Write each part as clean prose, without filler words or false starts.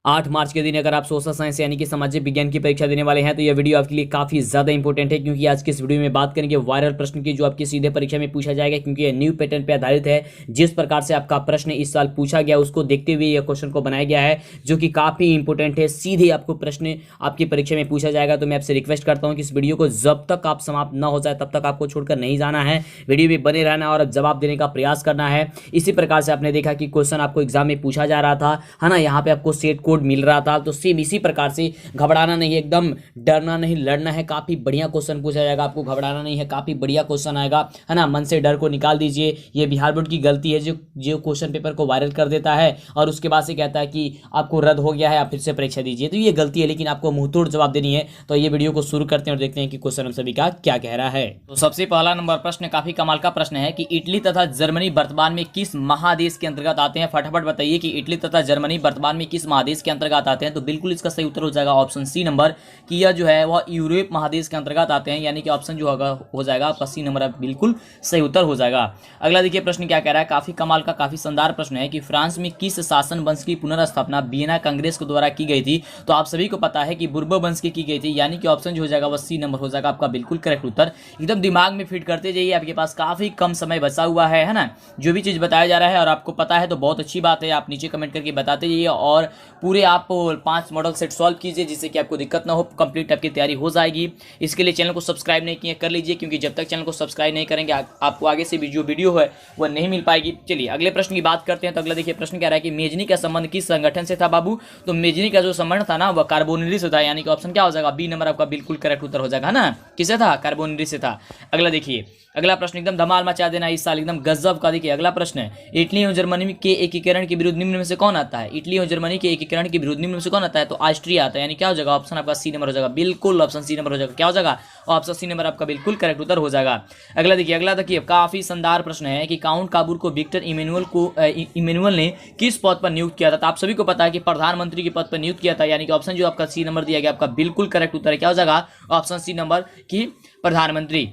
8 मार्च के दिन अगर आप सोशल साइंस यानी कि सामाजिक विज्ञान की परीक्षा देने वाले हैं तो यह वीडियो आपके लिए काफी ज्यादा इंपॉर्टेंट है, क्योंकि आज की इस वीडियो में बात करेंगे वायरल प्रश्न की जो आपकी सीधे परीक्षा में पूछा जाएगा, क्योंकि यह न्यू पैटर्न पर आधारित है। जिस प्रकार से आपका प्रश्न इस साल पूछा गया उसको देखते हुए यह क्वेश्चन को बनाया गया है, जो कि काफी इंपॉर्टेंट है। सीधे आपको प्रश्न आपकी परीक्षा में पूछा जाएगा। तो मैं आपसे रिक्वेस्ट करता हूं कि इस वीडियो को जब तक आप समाप्त न हो जाए तब तक आपको छोड़कर नहीं जाना है, वीडियो में बने रहना और जवाब देने का प्रयास करना है। इसी प्रकार से आपने देखा कि क्वेश्चन आपको एग्जाम में पूछा जा रहा था, है ना, यहाँ पे आपको सेट कोड मिल रहा था। तो सेम इसी प्रकार से घबराना नहीं है, एकदम डरना नहीं, लड़ना है। काफी बढ़िया क्वेश्चन पूछा जाएगा, आपको घबराना नहीं है, काफी बढ़िया क्वेश्चन आएगा, है ना। मन से डर को निकाल दीजिए। ये बिहार बोर्ड की गलती है जो क्वेश्चन पेपर को वायरल कर देता है और उसके बाद से कहता है कि आपको रद्द हो गया है, आप फिर से परीक्षा दीजिए। तो ये गलती है, लेकिन आपको मुंहतोड़ जवाब देनी है। तो ये वीडियो को शुरू करते हैं और देखते हैं कि क्वेश्चन हम सभी का क्या कह रहा है। तो सबसे पहला नंबर प्रश्न काफी कमाल का प्रश्न है कि इटली तथा जर्मनी वर्तमान में किस महादेश के अंतर्गत आते हैं। फटाफट बताइए कि इटली तथा जर्मनी वर्तमान में किस महादेश के अंतर्गत आते हैं। तो बिल्कुल इसका सही उत्तर हो जाएगा ऑप्शन सी नंबर, कि यह जो है वह यूरोप महादेश के अंतर्गत आते हैं, यानी कि ऑप्शन जो होगा हो जाएगा आपका सी नंबर, बिल्कुल सही उत्तर हो जाएगा। अगला देखिए प्रश्न क्या कह रहा है, काफी कमाल का काफी शानदार प्रश्न है कि फ्रांस में किस शासन वंश की पुनर्स्थापना वियना कांग्रेस के द्वारा की गई थी। तो आप सभी को पता है कि बुर्बो वंश की गई थी, यानी कि ऑप्शन जो हो जाएगा वह सी नंबर हो जाएगा आपका बिल्कुल करेक्ट उत्तर। एकदम दिमाग में फिट करते जाइए, आपके पास काफी कम समय बचा हुआ है ना। जो भी चीज बताया जा रहा है और आपको पता है तो बहुत अच्छी बात है, आप नीचे कमेंट करके बताते जाइए और पूरे आप 5 मॉडल सेट सॉल्व कीजिए, जिससे कि आपको दिक्कत ना हो, कंप्लीट आपकी तैयारी हो जाएगी। इसके लिए चैनल को सब्सक्राइब नहीं किए कर लीजिए, क्योंकि जब तक चैनल को सब्सक्राइब नहीं करेंगे आपको आगे से भी जो वीडियो है वह नहीं मिल पाएगी। चलिए अगले प्रश्न की बात करते हैं। तो अगला देखिए प्रश्न कह रहा है कि मेजनी का संबंध किस संगठन से था बाबू। तो मेजनी का जो संबंध था ना वह कार्बोनिल से था, यानी कि ऑप्शन क्या हो जाएगा बी नंबर आपका बिल्कुल करेक्ट उत्तर हो जाएगा ना। किससे था, कार्बोनिल से था। अगला देखिए अगला प्रश्न एकदम धमाल मचा देना इस साल, एकदम गजब का। देखिए अगला प्रश्न है, इटली और जर्मनी के एकीकरण के विरुद्ध निम्न में से कौन आता है। इटली और जर्मनी के एकीकरण के विरुद्ध निम्न में से कौन आता है। तो ऑस्ट्रिया आता है, यानी क्या हो जाएगा ऑप्शन आपका सी नंबर हो जाएगा, बिल्कुल ऑप्शन सी नंबर हो जाएगा। क्या हो जाएगा ऑप्शन सी नंबर आपका बिल्कुल करेक्ट उत्तर हो जाएगा। अगला देखिए काफी शानदार प्रश्न है कि काउंट काबूल को विक्टर इमेनुअल ने किस पद पर नियुक्त किया था। तो आप सभी को पता है कि प्रधानमंत्री के पद पर नियुक्त किया था, यानी कि ऑप्शन जो आपका सी नंबर दिया गया आपका बिल्कुल करेक्ट उत्तर है। क्या हो जाएगा ऑप्शन सी नंबर की प्रधानमंत्री।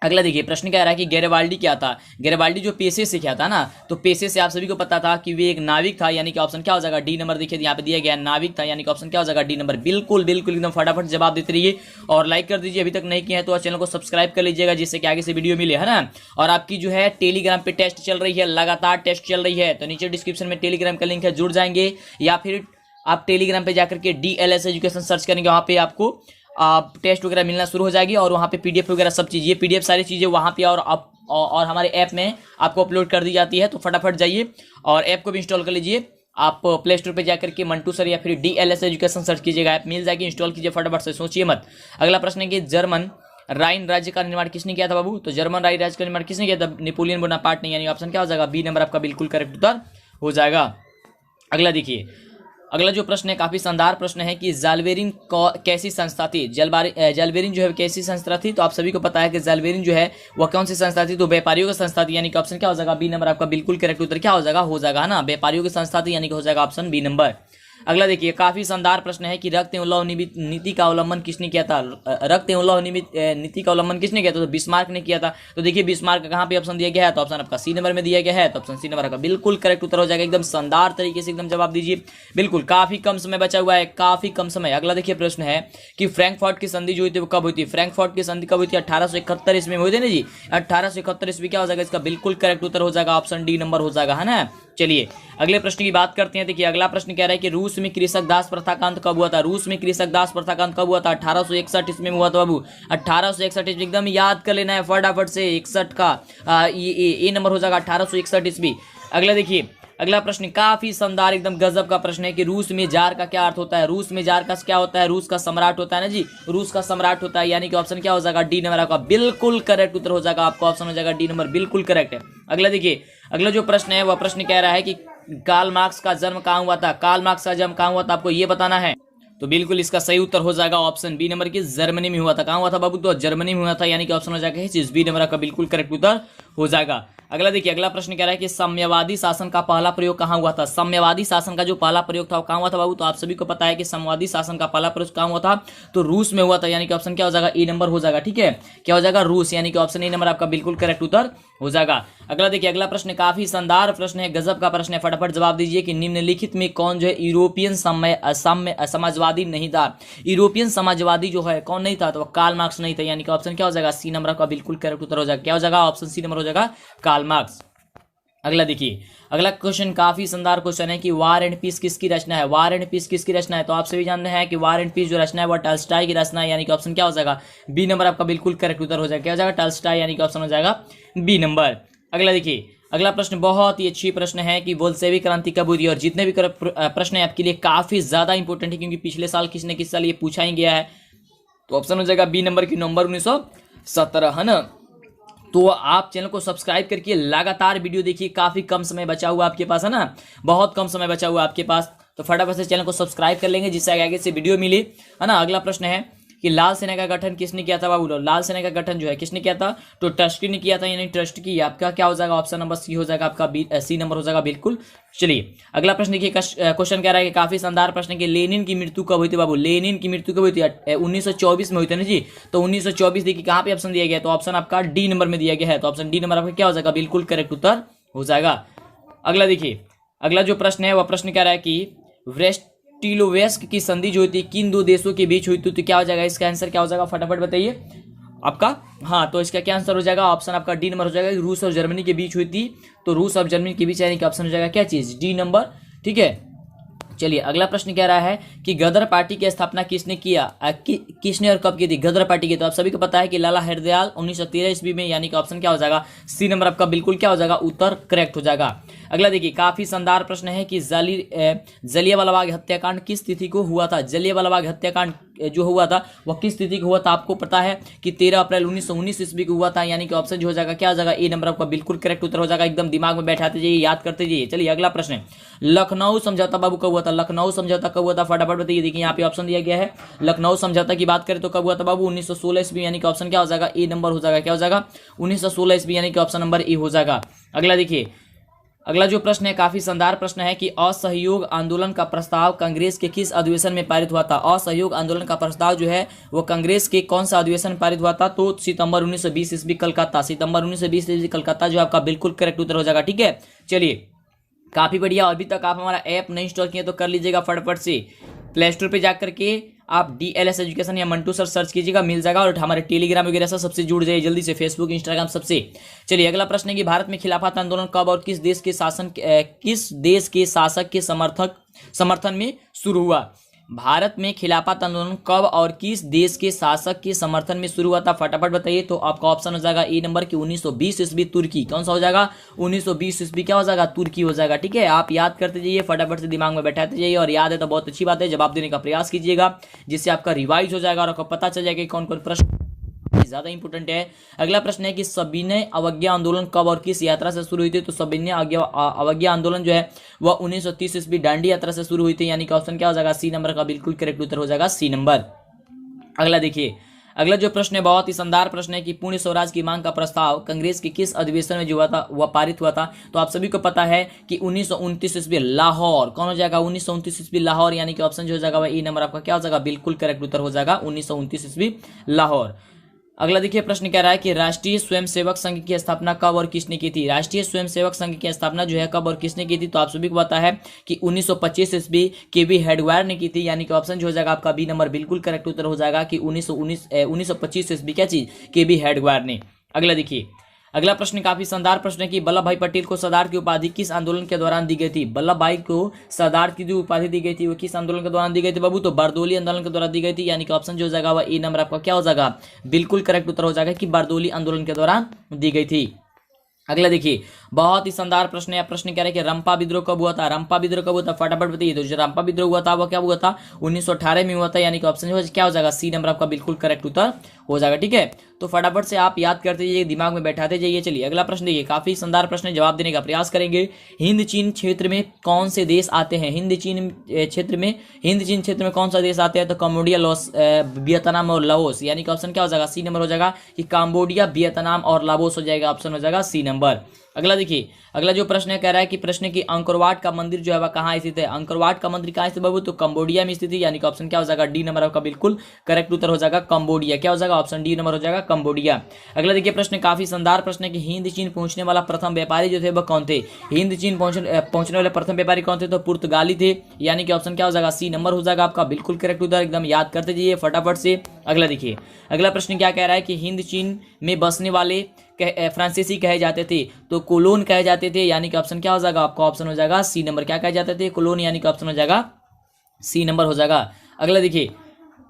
अगला देखिए प्रश्न क्या रहा है कि गैरिबाल्डी क्या था। गैरिबाल्डी जो पेशे से क्या था ना, तो पेशे से आप सभी को पता था कि वे एक नाविक था, यानी कि ऑप्शन क्या हो जाएगा डी नंबर। देखिए यहाँ पे दिया गया नाविक था, यानी कि ऑप्शन क्या हो जाएगा डी नंबर। बिल्कुल बिल्कुल एकदम फटाफट जवाब देते रहिए और लाइक कर दीजिए, अभी तक नहीं किया है तो चैनल को सब्सक्राइब कर लीजिएगा, जिससे कि आगे से वीडियो मिले, है ना। और आपकी जो है टेलीग्राम पे टेस्ट चल रही है, लगातार टेस्ट चल रही है, तो नीचे डिस्क्रिप्शन में टेलीग्राम का लिंक है, जुड़ जाएंगे। या फिर आप टेलीग्राम पे जाकर के DLS एजुकेशन सर्च करेंगे, वहाँ पे आपको टेस्ट वगैरह मिलना शुरू हो जाएगी और वहाँ पे PDF वगैरह सब चीज़, ये PDF सारी चीज़ें वहाँ पे और हमारे ऐप में आपको अपलोड कर दी जाती है। तो फटाफट जाइए और ऐप को भी इंस्टॉल कर लीजिए। आप प्ले स्टोर पे जाकर के मंटू सर या फिर DLS एजुकेशन सर्च कीजिएगा, ऐप मिल जाएगी, इंस्टॉल कीजिए फटाफट से, सोचिए मत। अगला प्रश्न है कि जर्मन राइन राज्य का निर्माण किसने किया था बाबू। तो जर्मन राइन राज्य का निर्माण किसने किया था, नेपोलियन बोनापार्ट ने, यानी ऑप्शन क्या हो जाएगा बी नंबर आपका बिल्कुल करेक्ट उत्तर हो जाएगा। अगला देखिए अगला जो प्रश्न है काफी शानदार प्रश्न है कि जालवेरिन कैसी संस्था थी। जालवेरिन जो है कैसी संस्था थी। तो आप सभी को पता है कि जालवेरिन जो है वह कौन सी संस्था थी। तो व्यापारियों की संस्था थी, यानी कि ऑप्शन क्या हो जाएगा बी नंबर आपका बिल्कुल करेक्ट उत्तर क्या हो जाएगा ना, व्यापारियों की संस्था थी, यानी कि हो जाएगा ऑप्शन बी नंबर। अगला देखिए काफी शानदार प्रश्न है कि रक्त एवं लौह नीति का अवलंबन किसने किया था। रक्त एवं लौह नीति का अवलंबन किसने किया था। तो बिस्मार्क ने किया था। तो देखिए बिस्मार्क कहाँ पे ऑप्शन दिया गया है, तो ऑप्शन आपका सी नंबर में दिया गया है, तो ऑप्शन सी नंबर का बिल्कुल करेक्ट उत्तर हो जाएगा। एकदम शानदार तरीके से एकदम जवाब दीजिए, बिल्कुल काफी कम समय बचा हुआ है, काफी कम समय। अगला देखिए प्रश्न है कि फ्रैंकफर्ट की संधि जो हुई थी वो कब हुई थी। फ्रैंकफर्ट की संधि कब हुई थी, 1871 ईस्वी में हुई थी ना जी, 1871 ईस्वी। क्या हो जाएगा इसका बिल्कुल करेक्ट उत्तर हो जाएगा ऑप्शन डी नंबर हो जाएगा, है ना। चलिए अगले प्रश्न की बात करते हैं। देखिए अगला प्रश्न कह रहा है कि रूस में कृषक दास प्रथा का अंत कब हुआ था। रूस में कृषक दास प्रथा का अंत कब हुआ था। 1861 ईस्वी में हुआ था बाबू, 1861 ईस्वी, एकदम याद कर लेना है फटाफट से। 61 का ये नंबर हो जाएगा 1861 ईस्वी। अगला देखिए अगला प्रश्न काफी शानदार एकदम गजब का प्रश्न है कि रूस में जार का क्या अर्थ होता है। रूस में जार का क्या होता है, रूस का सम्राट होता है ना जी, रूस का सम्राट होता है, यानी कि ऑप्शन क्या हो जाएगा डी नंबर आपका बिल्कुल करेक्ट उत्तर हो जाएगा। आपका ऑप्शन हो जाएगा डी नंबर बिल्कुल करेक्ट है। अगला देखिए अगला जो प्रश्न है वह प्रश्न कह रहा है कि कार्ल मार्क्स का जन्म कहाँ हुआ था। कार्ल मार्क्स का जन्म कहाँ हुआ था आपको ये बताना है। तो बिल्कुल इसका सही उत्तर हो जाएगा ऑप्शन बी नंबर की जर्मनी में हुआ था। कहाँ हुआ था बाबू, तो जर्मनी में हुआ था, यानी कि ऑप्शन हो जाएगा बी नंबर का बिल्कुल करेक्ट उत्तर हो जाएगा। अगला देखिए, अगला प्रश्न कह रहा है कि साम्यवादी शासन का पहला प्रयोग कहाँ हुआ था। साम्यवादी शासन का जो पहला प्रयोग था वो कहाँ हुआ था बाबू, तो आप सभी को पता है कि साम्यवादी शासन का पहला प्रयोग कहाँ हुआ था, तो रूस में हुआ था, यानी कि ऑप्शन क्या हो जाएगा, ए नंबर हो जाएगा। ठीक है, क्या हो जाएगा, रूस, यानी कि ऑप्शन ए नंबर आपका बिल्कुल करेक्ट उत्तर हो जाएगा। अगला देखिए, अगला प्रश्न काफी शानदार प्रश्न है, गजब का प्रश्न है, फटाफट जवाब दीजिए कि निम्नलिखित में कौन जो है यूरोपियन समाजवादी नहीं था। यूरोपियन समाजवादी जो है कौन नहीं था, तो कार्ल मार्क्स नहीं था, यानी कि ऑप्शन क्या हो जाएगा, सी नंबर का बिल्कुल करेक्ट उत्तर हो जाएगा। क्या हो जाएगा, ऑप्शन सी नंबर हो जाएगा, कार्ल मार्क्स। अगला देखिए, अगला क्वेश्चन काफी शानदार क्वेश्चन है कि वार एंड पीस किसकी रचना है। वार एंड पीस किसकी रचना है, तो आप सभी जानते हैं कि वार एंड पीस जो रचना है वो टॉल्स्टॉय की रचना है, यानी कि ऑप्शन क्या हो जाएगा, बी नंबर आपका बिल्कुल करेक्ट उत्तर हो जाएगा। क्या हो जाएगा, टॉल्स्टॉय, यानी कि ऑप्शन हो जाएगा बी नंबर। अगला देखिए, अगला प्रश्न बहुत ही अच्छी प्रश्न है कि बोल्शेविक क्रांति कब हुई, और जितने भी प्रश्न है आपके लिए काफी ज्यादा इंपॉर्टेंट है, क्योंकि पिछले साल किसी न किसी साल ये पूछा ही गया है, तो ऑप्शन हो जाएगा बी नंबर की नवंबर 1917, है ना। तो आप चैनल को सब्सक्राइब करके लगातार वीडियो देखिए, काफी कम समय बचा हुआ आपके पास, है ना, बहुत कम समय बचा हुआ आपके पास, तो फटाफट से चैनल को सब्सक्राइब कर लेंगे जिससे आगे से वीडियो मिले, है ना। अगला प्रश्न है कि लाल सेना का गठन किसने किया था बाबू, लाल सेना का गठन जो है किसने किया था, तो ट्रस्टी ने किया था, यानी ट्रस्ट की आपका क्या हो जाएगा, ऑप्शन नंबर सी हो जाएगा आपका, सी नंबर हो जाएगा बिल्कुल। चलिए अगला प्रश्न देखिए, क्वेश्चन कह रहा है कि काफी शानदार प्रश्न है कि लेनिन की मृत्यु कब हुई थी बाबू, लेनिन की मृत्यु कब हुई थी, 1924 में हुई थी ना जी, तो 1924 देखिए कहाँ पे ऑप्शन दिया गया, तो ऑप्शन आपका डी नंबर में दिया गया है, तो ऑप्शन डी नंबर आपका क्या हो जाएगा, बिल्कुल करेक्ट उत्तर हो जाएगा। अगला देखिए, अगला जो प्रश्न है वह प्रश्न कह रहा है कि ब्रेस्ट-लिटोव्स्क की संधि जो होती है किन दो देशों के बीच हुई थी, तो क्या हो जाएगा, इसका आंसर क्या हो जाएगा, फटाफट बताइए आपका। हाँ, तो इसका क्या आंसर हो जाएगा, ऑप्शन आपका डी नंबर हो जाएगा, रूस और जर्मनी के बीच हुई थी, तो रूस और जर्मनी के बीच, यानी कि ऑप्शन हो जाएगा क्या चीज, डी नंबर। ठीक है, चलिए अगला प्रश्न कह रहा है कि गदर पार्टी की स्थापना किसने किया, किसने और कब की थी गदर पार्टी की, तो आप सभी को पता है कि लाला हरदयाल 1913 ईस्वी में, यानी कि ऑप्शन क्या हो जाएगा, सी नंबर आपका बिल्कुल क्या हो जाएगा, उत्तर करेक्ट हो जाएगा। अगला देखिए, काफी शानदार प्रश्न है कि जलियांवाला बाग हत्याकांड किस तिथि को हुआ था। जलियांवाला बाग हत्याकांड जो हुआ था वह किस तिथि को हुआ था, आपको पता है कि 13 अप्रैल 1919 ईस्वी को हुआ था, यानी कि ऑप्शन जो हो जाएगा क्या हो जाएगा, ए नंबर आपका बिल्कुल करेक्ट उत्तर हो जाएगा। एकदम दिमाग में बैठाते जाइए, याद करते जाइए। चलिए अगला प्रश्न है, लखनऊ समझौता बाबू कब हुआ था, लखनऊ समझौता कब हुआ था, फटाफट बताइए। देखिए यहाँ पे ऑप्शन दिया गया है, लखनऊ समझौता की बात करें तो कब हुआ था बाबू, 1916 ईस्वी, यानी कि ऑप्शन क्या हो जाएगा, ए नंबर हो जाएगा। क्या हो जाएगा, 1916 ईस्वी, यानी कि ऑप्शन नंबर ए हो जाएगा। अगला देखिए, अगला जो प्रश्न है काफी शानदार प्रश्न है कि असहयोग आंदोलन का प्रस्ताव कांग्रेस के किस अधिवेशन में पारित हुआ था। असहयोग आंदोलन का प्रस्ताव जो है वो कांग्रेस के कौन सा अधिवेशन में पारित हुआ था, तो सितंबर 1920 ईस्वी कलकत्ता, सितंबर 1920 ईस्वी कलकत्ता जो आपका बिल्कुल करेक्ट उत्तर हो जाएगा। ठीक है, चलिए काफी बढ़िया। अभी तक आप हमारा ऐप नहीं इंस्टॉल किए तो कर लीजिएगा फटाफट से, प्ले स्टोर पर जाकर के आप DLS एजुकेशन या मंटू सर सर्च कीजिएगा, मिल जाएगा, और हमारे टेलीग्राम वगैरह से सबसे जुड़ जाइए जल्दी से, फेसबुक इंस्टाग्राम सबसे। चलिए अगला प्रश्न है कि भारत में खिलाफत आंदोलन कब और किस देश के शासक के समर्थन में शुरू हुआ। भारत में खिलाफत आंदोलन कब और किस देश के शासक के समर्थन में शुरू हुआ था, फटाफट बताइए। तो आपका ऑप्शन हो जाएगा ए नंबर की 1920 ईस्वी तुर्की। कौन सा हो जाएगा, 1920 ईस्वी क्या हो जाएगा, तुर्की हो जाएगा। ठीक है, आप याद करते जाइए, फटाफट से दिमाग में बैठाते जाइए, और याद है तो बहुत अच्छी बात है, जवाब देने का प्रयास कीजिएगा जिससे आपका रिवाइज हो जाएगा और आपको पता चल जाएगा कौन कौन प्रश्न ज्यादा इंपोर्टेंट है। अगला प्रश्न है कि सविनय अवज्ञा आंदोलन कब और किस यात्रा से शुरू हुई थी, तो सविनय अवज्ञा आंदोलन जो है वह 1930 ईस्वी दांडी यात्रा से शुरू हुई थी, यानी कि ऑप्शन क्या हो जाएगा, सी नंबर का बिल्कुल करेक्ट उत्तर हो जाएगा, सी नंबर। अगला देखिए, अगला जो प्रश्न है बहुत ही शानदार प्रश्न है कि पूर्ण स्वराज की मांग का प्रस्ताव कांग्रेस के किस अधिवेशन में जो हुआ था वह पारित हुआ था, तो आप सभी को पता है कि 1929 ईस्वी लाहौर। कौन हो जाएगा, 1929 ईस्वी लाहौर, यानी कि ऑप्शन जो हो जाएगा वह ए नंबर आपका क्या हो जाएगा, बिल्कुल करेक्ट उत्तर हो जाएगा, 1929 ईस्वी लाहौर। अगला देखिए, प्रश्न कह रहा है कि राष्ट्रीय स्वयंसेवक संघ की स्थापना कब और किसने की थी। राष्ट्रीय स्वयंसेवक संघ की स्थापना जो है कब और किसने की थी, तो आप सभी को पता है कि 1925 ईस्वी केबी हेडगेवार ने की थी, यानी कि ऑप्शन जो हो जाएगा आपका बी नंबर बिल्कुल करेक्ट उत्तर हो जाएगा कि 1925 ईस्वी क्या चीज, केबी हेडगेवार ने। अगला देखिए, अगला प्रश्न काफी शानदार प्रश्न है कि वल्लभ भाई पटेल को सरदार की उपाधि किस आंदोलन के दौरान दी गई थी। वल्लभ भाई को सरदार की जो उपाधि दी गई थी वो किस आंदोलन के दौरान दी गई थी बाबू, तो बारदोली आंदोलन के दौरान दी गई थी, यानी कि ऑप्शन जो हो जाएगा वह ए नंबर आपका क्या हो जाएगा, बिल्कुल करेक्ट उत्तर हो जाएगा कि बारदोली आंदोलन के दौरान दी गई थी। अगला देखिए, बहुत ही शानदार प्रश्न है, प्रश्न कह रहे हैं कि रंपा विद्रोह कब हुआ था। रंपा विद्रोह कब हुआ था, फटाफट बताइए। तो जो रंपा विद्रोह हुआ था वो क्या हुआ था, 1918 में हुआ था, यानी कि ऑप्शन क्या हो जाएगा, सी नंबर आपका बिल्कुल करेक्ट उत्तर हो जाएगा। ठीक है, तो फटाफट से आप याद करते जाइए, दिमाग में बैठाते जाइए। चलिए अगला प्रश्न देखिए, काफी शानदार प्रश्न है, जवाब देने का प्रयास करेंगे। हिंद चीन क्षेत्र में कौन से देश आते हैं। हिंद चीन क्षेत्र में कौन सा देश आते हैं, तो कम्बोडिया, वियतनाम और लाओस, यानी कि ऑप्शन क्या हो जाएगा, सी नंबर हो जाएगा कि कम्बोडिया, वियतनाम और लाओस हो जाएगा, ऑप्शन हो जाएगा सी नंबर। अगला देखिए, अगला जो प्रश्न है कह रहा है कि प्रश्न की अंकोरवाट का मंदिर जो है वह कहाँ स्थित है। अंकोरवाट का मंदिर कहाँ स्थित बाबू, तो कंबोडिया में स्थित है, यानी कि ऑप्शन क्या हो जाएगा डी नंबर आपका बिल्कुल करेक्ट उत्तर हो जाएगा कंबोडिया। क्या हो जाएगा, ऑप्शन डी नंबर हो जाएगा कंबोडिया। अगला देखिए प्रश्न काफी शानदार प्रश्न है कि हिंद चीन पहुंचने वाला प्रथम व्यापारी जो थे वह कौन थे। हिंद चीन पहुंचने वाले प्रथम व्यापारी कौन थे, तो पुर्तगाली थे, यानी कि ऑप्शन क्या हो जाएगा सी नंबर हो जाएगा आपका बिल्कुल करेक्ट उत्तर। एकदम याद करते जाइए फटाफट से। अगला देखिए, अगला प्रश्न क्या कह रहा है कि हिंद चीन में बसने वाले फ्रांसीसी कहे जाते थे, तो कोलोन कहे जाते थे, यानी कि ऑप्शन क्या हो जाएगा आपका ऑप्शन हो जाएगा सी नंबर। क्या कहे जाते थे, कोलोन, यानी कि ऑप्शन हो जाएगा सी नंबर हो जाएगा। अगला देखिए,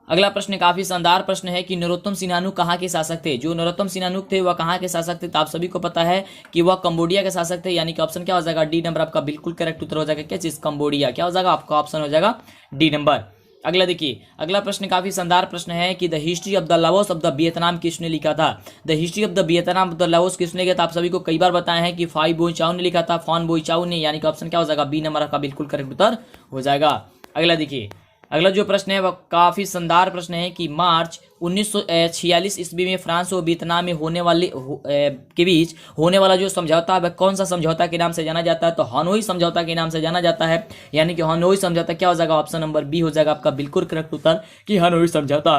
अगला प्रश्न काफी शानदार प्रश्न है कि नरोत्तम सिन्हानु कहाँ के शासक थे। जो नरोत्तम सिन्हानु थे वह कहाँ के शासक थे, तो आप सभी को पता है कि वह कंबोडिया के शासक थे, यानी कि ऑप्शन क्या हो जाएगा डी नंबर आपका बिल्कुल करेक्ट उत्तर हो जाएगा। क्या चीज, कंबोडिया। क्या हो जाएगा आपका ऑप्शन हो जाएगा डी नंबर। अगला देखिए, अगला प्रश्न काफी शानदार प्रश्न है कि the history of the Laos of the Vietnam किसने लिखा था। The history of the Vietnam of the Laos किसने लिखा था, आप सभी को कई बार बताया है कि फाई बोईचाओ ने लिखा था, फॉन बोईचाओ ने, यानी कि ऑप्शन क्या हो जाएगा बी नंबर आपका बिल्कुल करेक्ट उत्तर हो जाएगा। अगला देखिए, अगला जो प्रश्न है वह काफी शानदार प्रश्न है कि मार्च 1946 ईस्वी में फ्रांस और वियतनाम में होने वाले के बीच होने वाला जो समझौता है वह कौन सा समझौता के नाम से जाना जाता है, तो हनोई समझौता के नाम से जाना जाता है, यानी कि हनोई समझौता। क्या हो जाएगा, ऑप्शन नंबर बी हो जाएगा आपका बिल्कुल करेक्ट उत्तर कि हनोई समझौता।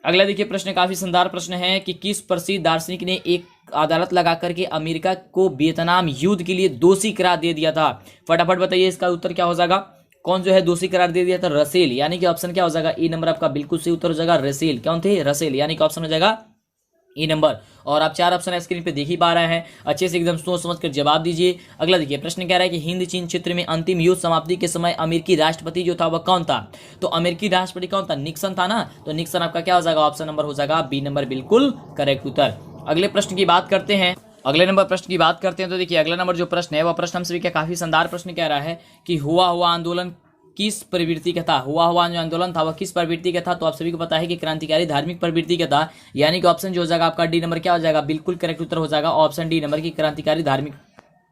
अगला देखिए, प्रश्न काफी शानदार प्रश्न है कि किस प्रसिद्ध दार्शनिक ने एक अदालत लगा करके अमेरिका को वियतनाम युद्ध के लिए दोषी करार दे दिया था। फटाफट बताइए इसका उत्तर क्या हो जाएगा। कौन जो है दोषी करार दे दिया था, रसेल, यानी कि ऑप्शन क्या हो जाएगा ए नंबर आपका बिल्कुल सही उत्तर हो जाएगा रसेल। कौन थे, रसेल, यानी कि ऑप्शन हो जाएगा ए नंबर। और आप चार ऑप्शन स्क्रीन पे देख ही पा रहे हैं, अच्छे से एकदम सोच समझ कर जवाब दीजिए। अगला देखिए, प्रश्न कह रहा है कि हिंद चीन क्षेत्र में अंतिम युद्ध समाप्ति के समय अमेरिकी राष्ट्रपति जो था वह कौन था, तो अमेरिकी राष्ट्रपति कौन था, निक्सन था ना, तो निक्सन आपका क्या हो जाएगा ऑप्शन नंबर हो जाएगा बी नंबर बिल्कुल करेक्ट उत्तर। अगले प्रश्न की बात करते हैं, अगले नंबर प्रश्न की बात करते हैं। तो देखिए, अगला नंबर जो प्रश्न है वह प्रश्न हम सभी का काफी शानदार प्रश्न कह रहा है कि हुआ आंदोलन किस प्रवृत्ति का था। हुआ जो आंदोलन था वह किस प्रवृत्ति का था, तो आप सभी को पता है कि क्रांतिकारी धार्मिक प्रवृत्ति का था, यानी कि ऑप्शन जो हो जाएगा आपका डी नंबर क्या हो जाएगा बिल्कुल करेक्ट उत्तर हो जाएगा ऑप्शन डी नंबर की क्रांतिकारी धार्मिक।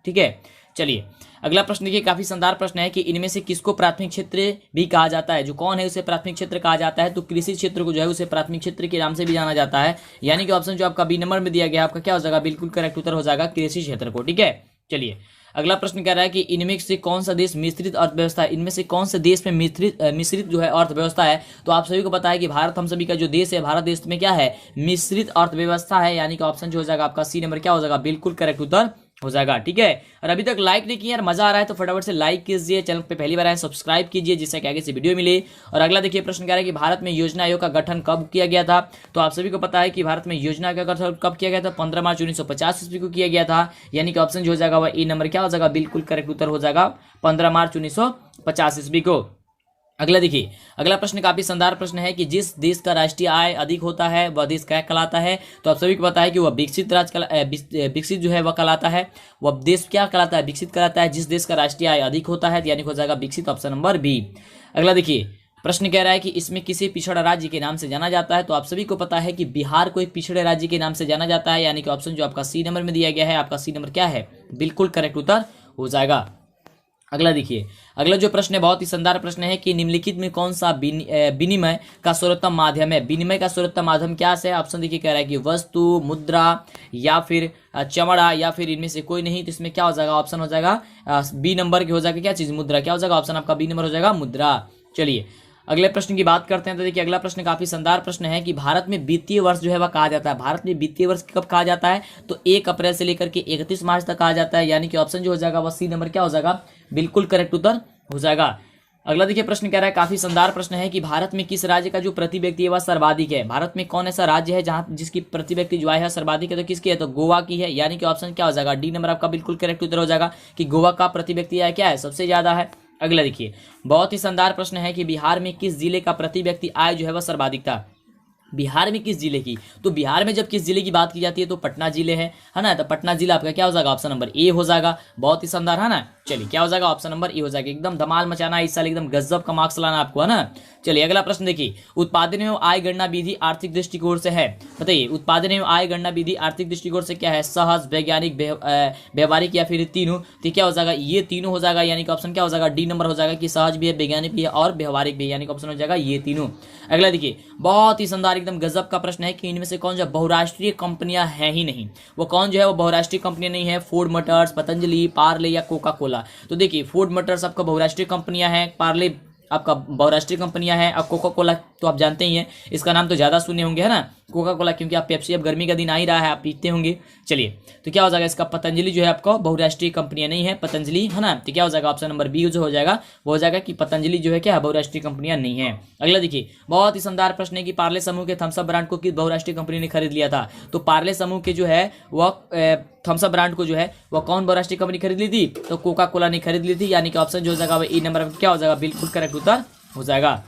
ठीक है, चलिए अगला प्रश्न देखिए, काफी शानदार प्रश्न है कि इनमें से किसको प्राथमिक क्षेत्र भी कहा जाता है। जो कौन है उसे प्राथमिक क्षेत्र कहा जाता है, तो कृषि क्षेत्र को जो है उसे प्राथमिक क्षेत्र के नाम से भी जाना जाता है, यानी कि ऑप्शन जो आपका बी नंबर में दिया गया आपका क्या हो जाएगा बिल्कुल करेक्ट उत्तर हो जाएगा कृषि क्षेत्र को। ठीक है, चलिए अगला प्रश्न कह रहा है कि इनमें से कौन सा देश मिश्रित अर्थव्यवस्था है। इनमें से कौन से देश में मिश्रित जो है अर्थव्यवस्था है, तो आप सभी को पता है कि भारत हम सभी का जो देश है, भारत देश में क्या है मिश्रित अर्थव्यवस्था है, यानी कि ऑप्शन जो हो जाएगा आपका सी नंबर क्या हो जाएगा बिल्कुल करेक्ट उत्तर हो जाएगा। ठीक है, और अभी तक लाइक नहीं किया यार, मजा आ रहा है तो फटाफट से लाइक कीजिए, चैनल पे पहली बार आए सब्सक्राइब कीजिए जिससे कि आगे से वीडियो मिले। और अगला देखिए, प्रश्न कह रहा है कि भारत में योजना आयोग का गठन कब किया गया था, तो आप सभी को पता है कि भारत में योजना आयोग का गठन कब किया गया था, 15 मार्च 1950 ईस्वी को किया गया था, यानी कि ऑप्शन जो हो जाएगा वह ए नंबर क्या हो जाएगा बिल्कुल करेक्ट उत्तर हो जाएगा 15 मार्च 1950 ईस्वी को। अगला देखिए, अगला प्रश्न काफी शानदार प्रश्न है कि जिस देश का राष्ट्रीय आय अधिक होता है वह देश क्या कहलाता है, तो आप सभी को पता है कि वह विकसित जो है वह कहलाता है। वह देश क्या कहलाता है, विकसित कहलाता है जिस देश का राष्ट्रीय आय अधिक होता है, यानी हो जाएगा विकसित ऑप्शन नंबर बी। अगला देखिए, प्रश्न कह रहा है कि इसमें किसी पिछड़ा राज्य के नाम से जाना जाता है, तो आप सभी को पता है कि बिहार को एक पिछड़े राज्य के नाम से जाना जाता है, यानी कि ऑप्शन जो आपका सी नंबर में दिया गया है आपका सी नंबर क्या है बिल्कुल करेक्ट उत्तर हो जाएगा। अगला देखिए, अगला जो प्रश्न है बहुत ही शानदार प्रश्न है कि निम्नलिखित में कौन सा विनिमय का सर्वोत्तम माध्यम है। विनिमय का सर्वोत्तम माध्यम क्या है, ऑप्शन देखिए कह रहा है कि वस्तु, मुद्रा या फिर चमड़ा या फिर इनमें से कोई नहीं, तो इसमें क्या हो जाएगा ऑप्शन हो जाएगा बी नंबर की हो जाएगा क्या चीज मुद्रा। क्या हो जाएगा ऑप्शन आपका बी नंबर हो जाएगा मुद्रा। चलिए अगले प्रश्न की बात करते हैं। तो देखिए, अगला प्रश्न काफी शानदार प्रश्न है कि भारत में वित्तीय वर्ष जो है वह कहा जाता है। भारत में वित्तीय वर्ष कब कहा जाता है, तो 1 अप्रैल से लेकर के 31 मार्च तक कहा जाता है, यानी कि ऑप्शन जो हो जाएगा वह सी नंबर क्या हो जाएगा बिल्कुल करेक्ट उत्तर हो जाएगा। अगला देखिए, प्रश्न कह रहा है काफी शानदार प्रश्न है कि भारत में किस राज्य का जो प्रति व्यक्ति है वह सर्वाधिक है। भारत में कौन ऐसा राज्य है जहां जिसकी प्रति व्यक्ति जो आय है सर्वाधिक है, तो किसकी है, तो गोवा की है, यानी कि ऑप्शन क्या हो जाएगा डी नंबर आपका बिल्कुल करेक्ट उत्तर हो जाएगा कि गोवा का प्रति व्यक्ति आय क्या है सबसे ज्यादा है। अगला देखिए, बहुत ही शानदार प्रश्न है कि बिहार में किस जिले का प्रति व्यक्ति आय जो है वह सर्वाधिक था। बिहार में किस जिले की, तो बिहार में जब किस जिले की बात की जाती है तो पटना जिले है ना, तो पटना जिला आपका क्या हो जाएगा ऑप्शन नंबर ए हो जाएगा। बहुत ही शानदार है ना, चलिए क्या हो जाएगा ऑप्शन नंबर ए हो जाएगा। एकदम धमाल मचाना इस साल, एकदम गजब का मार्क्स लाना आपको है ना। चलिए अगला प्रश्न देखिए, उत्पादन एवं आय गणना विधि आर्थिक दृष्टिकोण से है, बताइए उत्पादन एवं आय गणना विधि आर्थिक दृष्टिकोण से क्या है, सहज, वैज्ञानिक, व्यवहारिक या फिर तीनों, तो क्या हो जाएगा ये तीनों हो जाएगा, यानी कि ऑप्शन क्या हो जाएगा डी नंबर हो जाएगा कि सहज भी है, वैज्ञानिक भी है और व्यवहारिक भी है, यानी कि ऑप्शन हो जाएगा ये तीनों। अगला देखिए, बहुत ही शानदार शानदार एकदम गजब का प्रश्न है कि इनमें से कौन जो बहुराष्ट्रीय कंपनियां हैं ही नहीं। वो कौन जो है वो बहुराष्ट्रीय कंपनियां नहीं है? फोर्ड मोटर्स, पतंजलि, पार्ले या कोका कोला। तो देखिए फोर्ड मोटर्स आपका बहुराष्ट्रीय कंपनियां हैं, पार्ले आपका बहुराष्ट्रीय कंपनियां हैं, अब कोका कोला तो आप जानते ही हैं, इसका नाम तो ज्यादा सुने होंगे है ना, कोका कोला, क्योंकि आप पेप्सी अब गर्मी का दिन आ ही रहा है, आप पीते होंगे। चलिए तो क्या हो जाएगा इसका? पतंजलि जो है आपका बहुराष्ट्रीय कंपनियां नहीं है, पतंजलि है ना, तो क्या हो जाएगा? ऑप्शन नंबर बी जो हो जाएगा वो हो जाएगा कि पतंजलि जो है क्या बहुराष्ट्रीय कंपनियां नहीं है। अगला देखिए बहुत ही शानदार प्रश्न है कि पार्ले समूह के थम्स अप ब्रांड को किस बहुराष्ट्रीय कंपनी ने खरीद लिया था? तो पार्ले समूह के जो है वह थम्स अप ब्रांड को जो है वह कौन बहुराष्ट्रीय कंपनी खरीद ली थी? तो कोका कोला ने खरीद ली थी, यानी कि ऑप्शन जो हो जाएगा ई नंबर क्या हो जाएगा? बिल्कुल करेक्ट उत्तर हो जाएगा।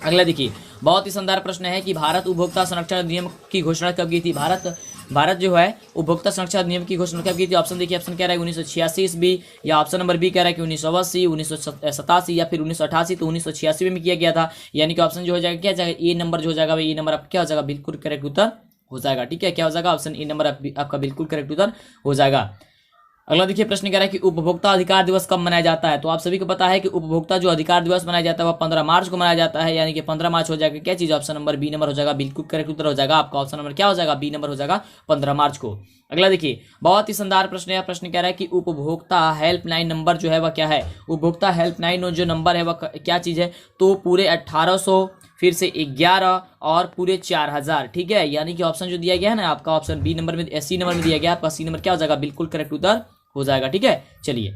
अगला देखिए बहुत ही शानदार प्रश्न है कि भारत उपभोक्ता संरक्षण अधिनियम की घोषणा कब की थी? भारत जो है उपभोक्ता संरक्षण अधिनियम की घोषणा कब की थी? ऑप्शन देखिए, ऑप्शन कह रहा है 1986 ईस्वी, या ऑप्शन नंबर बी कह रहा है कि 1980, 1987 या फिर 1988। तो 1986 में किया गया था, यानी कि ऑप्शन जो हो जाएगा क्या जाएगा? ए नंबर जो हो जाएगा ये नंबर आपका क्या हो जाएगा? बिल्कुल करेक्ट उत्तर हो जाएगा। ठीक है, क्या हो जाएगा? ऑप्शन ए नंबर आपका बिल्कुल करेक्ट उत्तर हो जाएगा। अगला देखिए प्रश्न कह रहा है कि उपभोक्ता अधिकार दिवस कब मनाया जाता है? तो आप सभी को पता है कि उपभोक्ता जो अधिकार दिवस मनाया जाता है वह 15 मार्च को मनाया जाता है, यानी कि 15 मार्च हो जाएगा क्या चीज? ऑप्शन नंबर बी नंबर हो जाएगा, बिल्कुल करेक्ट उत्तर हो जाएगा आपका। ऑप्शन नंबर क्या हो जाएगा? बी नंबर हो जाएगा 15 मार्च को। अगला देखिए बहुत ही शानदार प्रश्न है, प्रश्न कह रहा है कि उपभोक्ता हेल्पलाइन नंबर जो है वह क्या है? उपभोक्ता हेल्पलाइन जो नंबर है वह क्या चीज है? तो पूरे 1800 फिर से 11 और पूरे 4000। ठीक है, यानी कि ऑप्शन जो दिया गया है ना आपका ऑप्शन बी नंबर में, सी नंबर में दिया गया, आपका सी नंबर क्या हो जाएगा? बिल्कुल करेक्ट उत्तर हो जाएगा। ठीक है, चलिए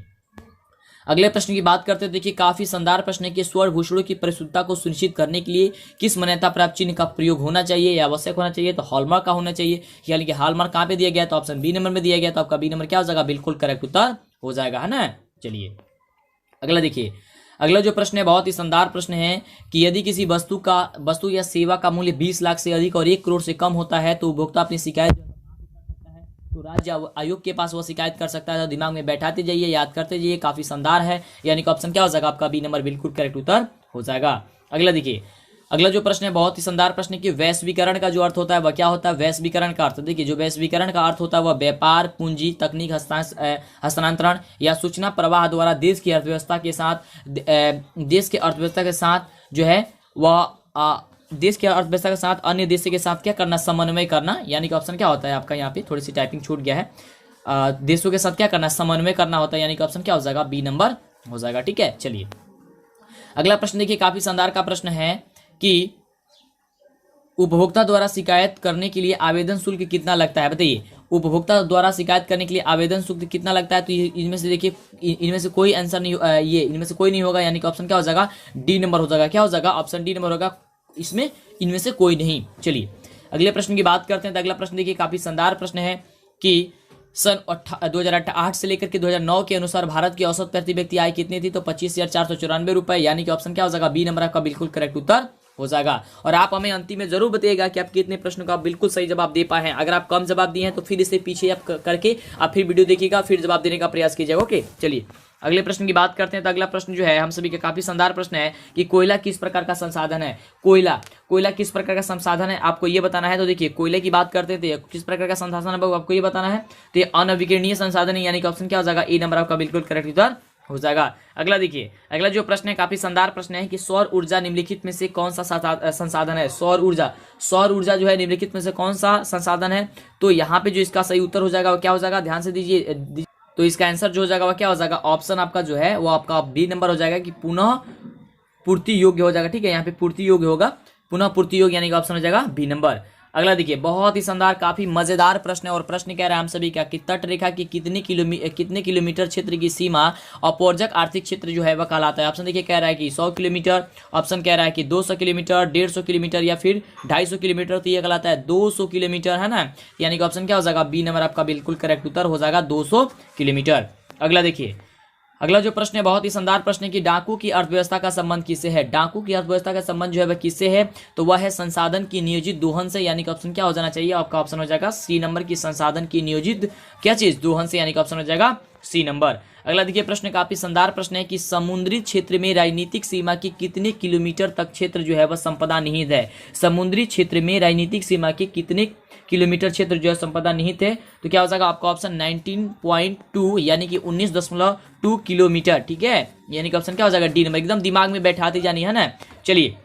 अगले प्रश्न की बात करते हैं। देखिए काफी शानदार प्रश्न है कि स्वर्ण भूषणों की परिशुद्धता को सुनिश्चित करने के लिए किस मान्यता प्राप्त चिन्ह का प्रयोग होना चाहिए या आवश्यक होना चाहिए? तो हॉलमार्क का होना चाहिए, यानी कि हॉलमार्क कहाँ पे दिया गया? तो ऑप्शन बी नंबर में दिया गया, तो आपका बी नंबर क्या हो जाएगा? बिल्कुल करेक्ट उत्तर हो जाएगा, है ना। चलिए अगला देखिए, अगला जो प्रश्न है बहुत ही शानदार प्रश्न है कि यदि किसी वस्तु या सेवा का मूल्य 20 लाख से अधिक और 1 करोड़ से कम होता है तो उपभोक्ता अपनी शिकायत तो राज्य आयोग के पास वो शिकायत कर सकता है। तो दिमाग में बैठाते जाइए, याद करते जाइए, काफी शानदार है, यानी कि ऑप्शन क्या हो जाएगा? आपका बी नंबर बिल्कुल करेक्ट उत्तर हो जाएगा। अगला देखिए, अगला जो प्रश्न है बहुत ही शानदार प्रश्न है कि वैश्वीकरण का जो अर्थ होता है वह क्या होता है? वैश्वीकरण का अर्थ देखिए, जो वैश्वीकरण का अर्थ होता है वह व्यापार, पूंजी, तकनीक हस्तांतरण या सूचना प्रवाह द्वारा देश की अर्थव्यवस्था के साथ जो है वह देश की अर्थव्यवस्था के साथ अन्य देश के साथ क्या करना? समन्वय करना, यानी कि ऑप्शन क्या होता है आपका? यहाँ पे थोड़ी सी टाइपिंग छूट गया है, देशों के साथ क्या करना? समन्वय करना होता है, यानी कि ऑप्शन क्या हो जाएगा? बी नंबर हो जाएगा। ठीक है, चलिए अगला प्रश्न देखिए काफी शानदार का प्रश्न है कि उपभोक्ता द्वारा शिकायत करने के लिए आवेदन शुल्क कितना लगता है? बताइए, उपभोक्ता द्वारा शिकायत करने के लिए आवेदन शुल्क कितना लगता है? तो इनमें से देखिए, इनमें से कोई आंसर नहीं, ये इनमें से कोई नहीं होगा, यानी कि ऑप्शन क्या हो जाएगा? डी नंबर हो जाएगा। क्या हो जाएगा? ऑप्शन डी नंबर होगा, इसमें इनमें से कोई नहीं। चलिए अगले प्रश्न की बात करते हैं। तो अगला प्रश्न देखिए काफी शानदार प्रश्न है कि सन 2008 से लेकर के 2009 के अनुसार भारत की औसत प्रति व्यक्ति आय कितनी थी? तो 25,494 रुपए, यानी कि ऑप्शन क्या हो जाएगा? बी नंबर आपका बिल्कुल करेक्ट उत्तर हो जाएगा। और आप हमें अंतिम में जरूर बताइएगा कि आप कितने प्रश्नों का बिल्कुल सही जवाब दे पाए हैं। अगर आप कम जवाब दिए हैं तो फिर इसे पीछे आप करके आप फिर वीडियो देखिएगा, फिर जवाब देने का प्रयास कीजिएगा। ओके, चलिए अगले प्रश्न की बात करते हैं। तो अगला प्रश्न जो है हम सभी का काफी शानदार प्रश्न है कि कोयला किस प्रकार का संसाधन है? कोयला किस प्रकार का संसाधन है आपको ये बताना है। तो देखिए कोयले की बात करते थे, किस प्रकार का संसाधन है आपको ये बताना है। तो ये अनविकिरणीय संसाधन है, यानी कि ऑप्शन क्या हो जाएगा? ए नंबर आपका बिल्कुल करेक्ट उत्तर हो जाएगा। अगला देखिए, अगला जो प्रश्न है काफी शानदार प्रश्न है कि सौर ऊर्जा निम्नलिखित में से कौन सा संसाधन है? सौर ऊर्जा जो है निम्नलिखित में से कौन सा संसाधन है? तो यहाँ पे जो इसका सही उत्तर हो जाएगा वो क्या हो जाएगा? ध्यान से दीजिए, तो इसका आंसर जो हो जाएगा वो क्या हो जाएगा? ऑप्शन आपका जो है वो आपका बी नंबर हो जाएगा कि पुनः पूर्ति योग्य हो जाएगा। ठीक है, यहाँ पे पूर्ति योग्य होगा, पुनः पूर्ति योग्य, यानी कि ऑप्शन हो जाएगा बी नंबर। अगला देखिए बहुत ही शानदार काफी मजेदार प्रश्न है और प्रश्न कह रहा है हम सभी का कि तट रेखा की कितने किलोमीटर क्षेत्र की सीमा अपवर्जक आर्थिक क्षेत्र जो है वह कहलाता है। ऑप्शन देखिए कह रहा है कि 100 किलोमीटर, ऑप्शन कह रहा है कि 200 किलोमीटर, 150 किलोमीटर या फिर 250 किलोमीटर। तो ये कहलाता है 200 किलोमीटर, है ना, यानी कि ऑप्शन क्या हो जाएगा? बी नंबर आपका बिल्कुल करेक्ट उत्तर हो जाएगा 200 किलोमीटर। अगला देखिए, अगला जो प्रश्न है बहुत ही शानदार प्रश्न है कि डाकू की अर्थव्यवस्था का संबंध किससे है? डाकू की अर्थव्यवस्था का संबंध जो है वह किससे है? तो वह है संसाधन की नियोजित दोहन से, यानी कि ऑप्शन क्या हो जाना चाहिए? आपका ऑप्शन हो जाएगा सी नंबर की संसाधन की नियोजित क्या चीज? दोहन से, यानी कि ऑप्शन हो जाएगा सी नंबर। अगला देखिए प्रश्न काफी शानदार प्रश्न है कि समुद्री क्षेत्र में राजनीतिक सीमा की कितने किलोमीटर तक क्षेत्र जो है वह संपदा निहित है? समुद्री क्षेत्र में राजनीतिक सीमा के कितने किलोमीटर क्षेत्र जो है संपदा निहित है? तो क्या हो जाएगा आपका ऑप्शन 19.2, यानी कि 19.2 किलोमीटर। ठीक है, यानी कि ऑप्शन क्या हो जाएगा? D number. एकदम दिमाग में बैठाते जानी है ना। चलिए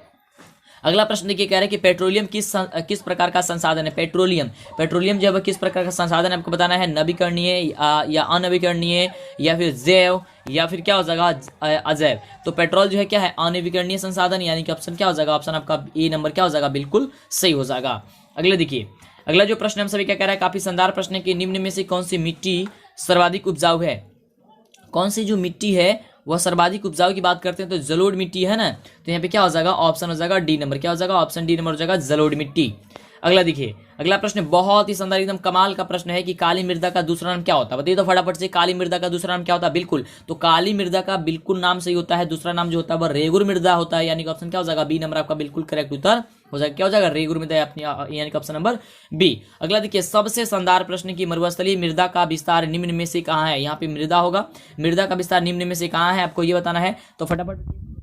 अगला प्रश्न देखिए, कह रहा है कि पेट्रोलियम किस प्रकार का संसाधन है। पेट्रोलियम जो है किस प्रकार का संसाधन है, आपको बताना है। नवीकरणीय या अनवीकरणीय या फिर जैव या फिर क्या हो जाएगा अजैव। तो पेट्रोल जो है क्या है, अनवीकरणीय संसाधन, यानी कि ऑप्शन क्या हो जाएगा, ऑप्शन आपका ए नंबर क्या हो जाएगा, बिल्कुल सही हो जाएगा। अगला देखिए, अगला जो प्रश्न हम सभी क्या कह रहा है, काफी शानदार प्रश्न है कि निम्न में से कौन सी मिट्टी सर्वाधिक उपजाऊ है। कौन सी जो मिट्टी है वह सर्वाधिक उपजाऊ की बात करते हैं तो जलोढ़ मिट्टी है ना। तो यहाँ पे क्या हो जाएगा, ऑप्शन हो जाएगा डी नंबर, क्या हो जाएगा, ऑप्शन डी नंबर हो जाएगा, जलोढ़ मिट्टी। अगला देखिए, अगला प्रश्न बहुत ही शानदार एकदम कमाल का प्रश्न है कि काली मृदा का दूसरा नाम क्या होता है। बताइए तो फटाफट से, काली मृदा का दूसरा नाम क्या होता है। बिल्कुल, तो काली मृदा का बिल्कुल नाम सही होता है, दूसरा नाम जो होता है वह रेगुर मृदा होता है, यानी कि ऑप्शन क्या हो जाएगा, बी नंबर आपका बिल्कुल करेक्ट उत्तर हो जाएगा। क्या हो जाएगा, रेगुर मृदा, यानी कि ऑप्शन नंबर बी। अगला देखिए, सबसे शानदार प्रश्न की मरुस्थलीय मृदा का विस्तार निम्न में से कहाँ है। यहाँ पे मृदा होगा, मृदा का विस्तार निम्न में से कहाँ है, आपको ये बताना है। तो फटाफट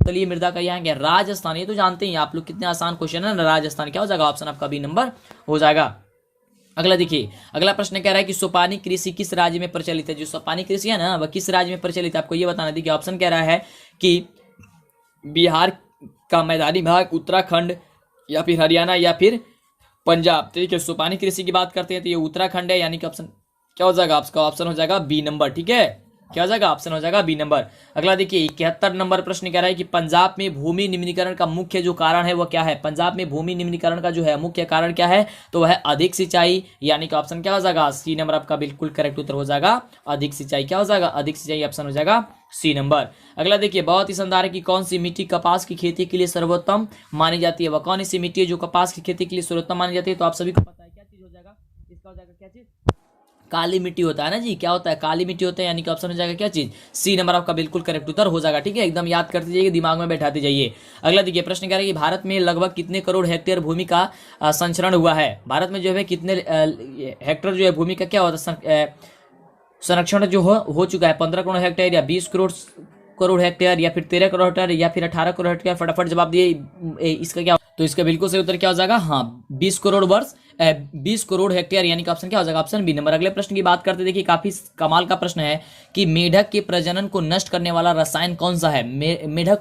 चलिए, मृदा का यहाँ क्या, राजस्थान। ये तो जानते हैं आप लोग, कितने आसान क्वेश्चन है ना, राजस्थान। क्या हो जाएगा, ऑप्शन आपका बी नंबर हो जाएगा। अगला देखिए, अगला प्रश्न कह रहा है कि सोपानी कृषि किस राज्य में प्रचलित है। जो सोपानी कृषि है ना, वह किस राज्य में प्रचलित है, आपको ये बताना। देखिए, ऑप्शन कह रहा है कि बिहार का मैदानी भाग, उत्तराखंड या फिर हरियाणा या फिर पंजाब। ठीक है, सोपानी कृषि की बात करते हैं तो ये उत्तराखंड है, यानी कि ऑप्शन क्या हो जाएगा, आपका ऑप्शन हो जाएगा बी नंबर। ठीक है, क्या हो जाएगा, ऑप्शन हो जाएगा बी नंबर। अगला देखिए, 71 नंबर प्रश्न कह रहा है कि पंजाब में भूमि निम्नीकरण का मुख्य जो कारण है वह क्या है। पंजाब में भूमि निम्नीकरण का जो है मुख्य कारण क्या है, तो वह है अधिक सिंचाई, यानी कि ऑप्शन क्या हो जाएगा, सी नंबर आपका बिल्कुल करेक्ट उत्तर हो जाएगा, अधिक सिंचाई। क्या हो जाएगा, अधिक सिंचाई, ऑप्शन हो जाएगा सी नंबर। अगला देखिए, बहुत ही शानदार है कि कौन सी मिट्टी कपास की खेती के लिए सर्वोत्तम मानी जाती है। वह कौन सी मिट्टी है जो कपास की खेती के लिए सर्वोत्तम मानी जाती है। तो आप सभी को पता है क्या चीज हो जाएगा, इसका हो जाएगा क्या चीज, काली मिट्टी होता है ना जी। क्या होता है, काली मिट्टी होता है, यानी कि ऑप्शन हो जाएगा क्या चीज, सी नंबर आपका बिल्कुल करेक्ट उत्तर हो जाएगा। ठीक है, एकदम याद करते जाइए, दिमाग में बैठाते जाइए। अगला देखिए, प्रश्न कह रहा है कि भारत में लगभग कितने करोड़ हेक्टेयर भूमि का संचरण हुआ है। भारत में जो है कितने हेक्टेयर जो है भूमि का क्या होता है, संरक्षण जो हो चुका है। 15 करोड़ हेक्टेयर या 20 करोड़ हेक्टेयर या फिर 13 करोड़ हेक्टेयर या फिर 18 करोड़ हेक्टेयर। फटाफट जवाब दिए, इसका क्या, तो इसका बिल्कुल सही उत्तर क्या हो जाएगा, हाँ 20 करोड़ वर्ष 20 करोड़ हेक्टेयर, यानी कि ऑप्शन क्या हो जाएगा, ऑप्शन बी नंबर। अगले प्रश्न की बात करते, देखिए काफी कमाल का प्रश्न है कि मेढक के प्रजनन को नष्ट करने वाला रसायन कौन सा है। मेढक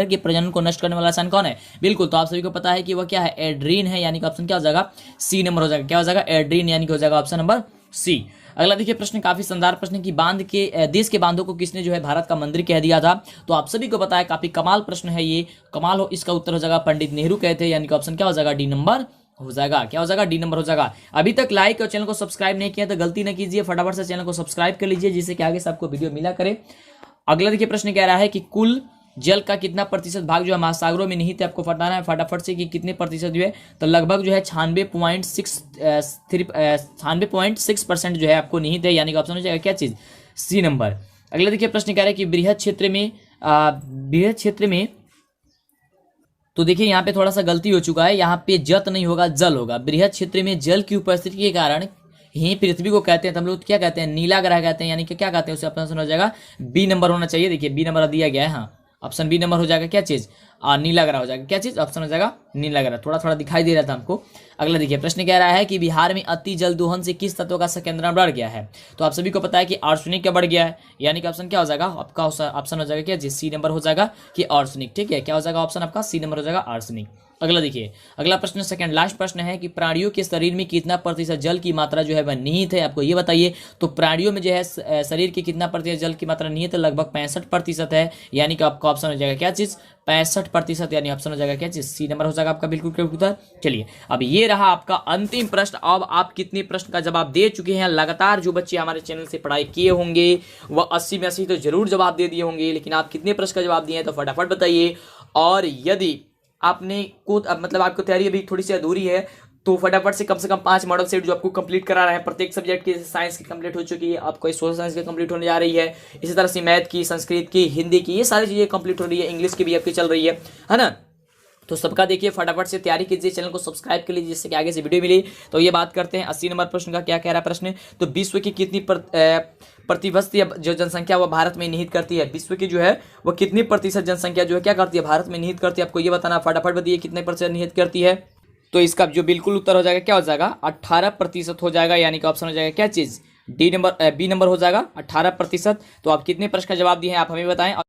के प्रजनन को नष्ट करने वाला रसायन कौन है। बिल्कुल, तो आप सभी को पता है कि वह क्या है, एड्रीन है, यानी कि ऑप्शन क्या हो जाएगा, सी नंबर हो जाएगा। क्या हो जाएगा, एड्रीन, यानी कि हो जाएगा ऑप्शन नंबर सी। अगला देखिए, प्रश्न काफी शानदार प्रश्न की देश के बांधों को किसने जो है भारत का मंदिर कह दिया था। तो आप सभी को पता है, काफी कमाल प्रश्न है ये, कमाल हो, इसका उत्तर हो जाएगा पंडित नेहरू कहते हैं, यानी कि ऑप्शन क्या हो जाएगा, डी नंबर हो जाएगा। क्या हो जाएगा, डी नंबर हो जाएगा। अभी तक लाइक और चैनल को सब्सक्राइब नहीं किया तो गलती ना कीजिए, फटाफट से चैनल को सब्सक्राइब कर लीजिए, जिससे कि आगे से आपको वीडियो मिला करे। अगला देखिए, प्रश्न कह रहा है कि कुल जल का कितना प्रतिशत भाग जो है महासागरों में निहित है। आपको बताना है फटाफट से कि कितने प्रतिशत जो है, तो लगभग जो है 96.6% जो है आपको निहित है, यानी कि ऑप्शन हो जाएगा क्या चीज, सी नंबर। अगला देखिए, प्रश्न कह रहा है कि बृहद क्षेत्र में तो देखिए यहाँ पे थोड़ा सा गलती हो चुका है, यहाँ पे जत नहीं होगा, जल होगा। बृहद क्षेत्र में जल की उपस्थिति के कारण ही पृथ्वी को कहते हैं, तो हम लोग क्या कहते हैं, नीला ग्रह कहते हैं, यानी कि क्या कहते हैं, उसे ऑप्शन हो जाएगा बी नंबर होना चाहिए। देखिए बी नंबर दिया गया है, हाँ ऑप्शन बी नंबर हो जाएगा क्या चीज, नीला ग्रह हो जाएगा। क्या चीज, ऑप्शन हो जाएगा नीला ग्रह। थोड़ा थोड़ा दिखाई दे रहा था हमको। अगला देखिए, प्रश्न कह रहा है कि बिहार में अति जल दोहन से किस तत्व का संकेंद्रण बढ़ गया है। तो आप सभी को पता है कि आर्सेनिक का बढ़ गया है, यानी कि ऑप्शन क्या हो जाएगा, आपका ऑप्शन हो जाएगा क्या जी, सी नंबर हो जाएगा कि आर्सेनिक। ठीक है, क्या हो जाएगा, ऑप्शन आपका सी नंबर हो जाएगा आर्सेनिक। अगला देखिए, अगला प्रश्न सेकंड लास्ट प्रश्न है कि प्राणियों के शरीर में कितना प्रतिशत जल की मात्रा जो है वह निहित है, आपको ये बताइए। तो प्राणियों में जो है शरीर की कितना प्रतिशत जल की मात्रा निहित है, लगभग 65% है, यानी कि आपका ऑप्शन हो जाएगा क्या चीज, 65%, यानी ऑप्शन हो जाएगा क्या चीज, सी नंबर हो जाएगा आपका बिल्कुल करेक्ट उत्तर। चलिए, अब ये रहा आपका अंतिम प्रश्न। अब आप कितने प्रश्न का जवाब दे चुके हैं। लगातार जो बच्चे हमारे चैनल से पढ़ाई किए होंगे वह 80 में 80 तो जरूर जवाब दे दिए होंगे, लेकिन आप कितने प्रश्न का जवाब दिए हैं तो फटाफट बताइए। और यदि आपने खुद मतलब आपको तैयारी अभी थोड़ी सी अधूरी है तो फटाफट से कम 5 मॉडल सेट जो आपको कंप्लीट करा रहे हैं प्रत्येक सब्जेक्ट की। साइंस की कंप्लीट हो चुकी है, आपको सोशल साइंस की कंप्लीट होने जा रही है, इसी तरह से मैथ की, संस्कृत की, हिंदी की, ये सारी चीजें कंप्लीट हो रही है, इंग्लिश की भी आपकी चल रही है ना। तो सबका देखिए फटाफट से तैयारी कीजिए, चैनल को सब्सक्राइब कर लीजिए जिससे कि आगे से वीडियो मिली। तो ये बात करते हैं 80 नंबर प्रश्न का। क्या कह रहा है प्रश्न, तो विश्व की कितनी प्रतिशत जो जनसंख्या वो भारत में निहित करती है। विश्व की जो है वो कितनी प्रतिशत जनसंख्या जो है क्या करती है, भारत में निहित करती है, आपको ये बताना। फटाफट बताइए कितने प्रतिशत निहित करती है। तो इसका जो बिल्कुल उत्तर हो जाएगा क्या हो जाएगा, 18% हो जाएगा, यानी कि ऑप्शन हो जाएगा क्या चीज, डी नंबर बी नंबर हो जाएगा 18%। तो आप कितने प्रश्न का जवाब दिए हैं आप हमें बताएं।